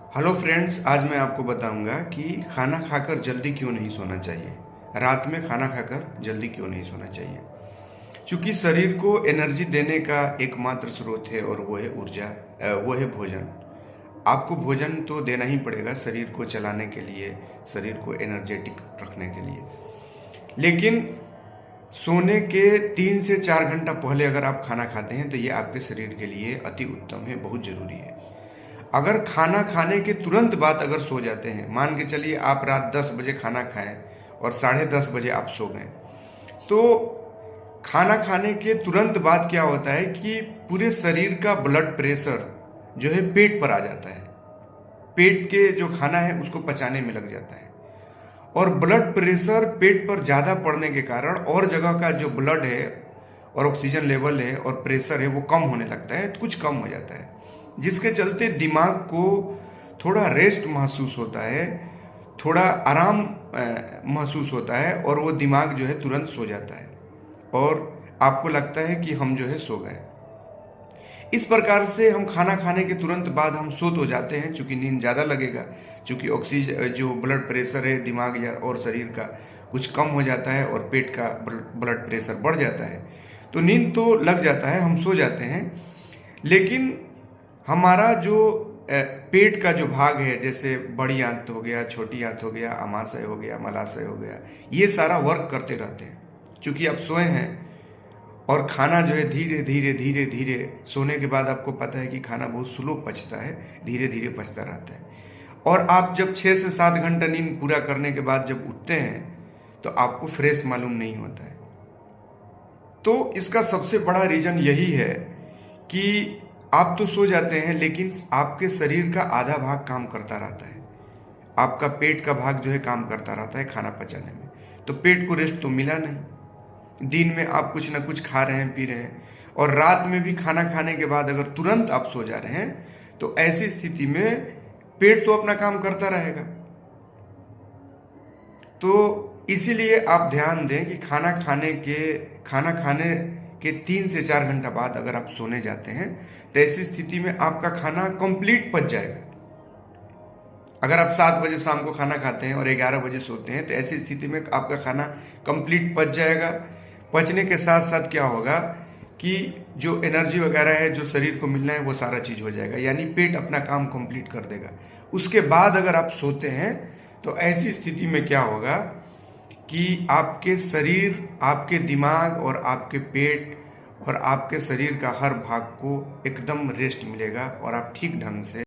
Hello friends, आज मैं आपको बताऊंगा कि खाना खाकर जल्दी क्यों नहीं सोना चाहिए। रात में खाना खाकर जल्दी क्यों नहीं सोना चाहिए। क्योंकि शरीर को एनर्जी देने का एकमात्र स्रोत है और वो है ऊर्जा, वो है भोजन। आपको भोजन तो देना ही पड़ेगा शरीर को चलाने के लिए, शरीर को एनर्जेटिक रखने के लिए। लेकिन सोने के 3 से 4 घंटा पहले अगर आप खाना खाते हैं तो ये आपके शरीर के लिए अति उत्तम है, बहुत ज़रूरी है। अगर खाना खाने के तुरंत बाद अगर सो जाते हैं, मान के चलिए आप रात 10 बजे खाना खाएं और 10:30 बजे आप सो गए, तो खाना खाने के तुरंत बाद क्या होता है कि पूरे शरीर का ब्लड प्रेशर जो है पेट पर आ जाता है। पेट के जो खाना है उसको पचाने में लग जाता है और ब्लड प्रेशर पेट पर ज़्यादा पड़ने के कारण और जगह का जो ब्लड है और ऑक्सीजन लेवल है और प्रेशर है वो कम होने लगता है, कुछ कम हो जाता है, जिसके चलते दिमाग को थोड़ा रेस्ट महसूस होता है, थोड़ा आराम महसूस होता है और वो दिमाग जो है तुरंत सो जाता है और आपको लगता है कि हम जो है सो गए। इस प्रकार से हम खाना खाने के तुरंत बाद हम सो तो जाते हैं, चूँकि नींद ज़्यादा लगेगा, चूँकि ऑक्सीजन जो ब्लड प्रेशर है दिमाग या और शरीर का कुछ कम हो जाता है और पेट का ब्लड प्रेशर बढ़ जाता है, तो नींद तो लग जाता है, हम सो जाते हैं। लेकिन हमारा जो पेट का जो भाग है, जैसे बड़ी आंत हो गया, छोटी आंत हो गया, अमाशय हो गया, मलाशय हो गया, ये सारा वर्क करते रहते हैं। क्योंकि आप सोए हैं और खाना जो है धीरे धीरे धीरे धीरे सोने के बाद आपको पता है कि खाना बहुत स्लो पचता है, धीरे धीरे पचता रहता है। और आप जब 6 से 7 घंटा नींद पूरा करने के बाद जब उठते हैं तो आपको फ्रेश मालूम नहीं होता है। तो इसका सबसे बड़ा रीज़न यही है कि आप तो सो जाते हैं लेकिन आपके शरीर का आधा भाग काम करता रहता है। आपका पेट का भाग जो है काम करता रहता है खाना पचाने में। तो पेट को रेस्ट तो मिला नहीं। दिन में आप कुछ ना कुछ खा रहे हैं, पी रहे हैं और रात में भी खाना खाने के बाद अगर तुरंत आप सो जा रहे हैं तो ऐसी स्थिति में पेट तो अपना काम करता रहेगा। तो इसीलिए आप ध्यान दें कि खाना खाने के 3 से 4 घंटा बाद अगर आप सोने जाते हैं तो ऐसी स्थिति में आपका खाना कंप्लीट पच जाएगा। अगर आप 7 बजे शाम को खाना खाते हैं और 11 बजे सोते हैं तो ऐसी स्थिति में आपका खाना कंप्लीट पच जाएगा। पचने के साथ साथ क्या होगा कि जो एनर्जी वगैरह है जो शरीर को मिलना है वो सारा चीज़ हो जाएगा, यानी पेट अपना काम कंप्लीट कर देगा। उसके बाद अगर आप सोते हैं तो ऐसी स्थिति में क्या होगा कि आपके शरीर, आपके दिमाग और आपके पेट और आपके शरीर का हर भाग को एकदम रेस्ट मिलेगा और आप ठीक ढंग से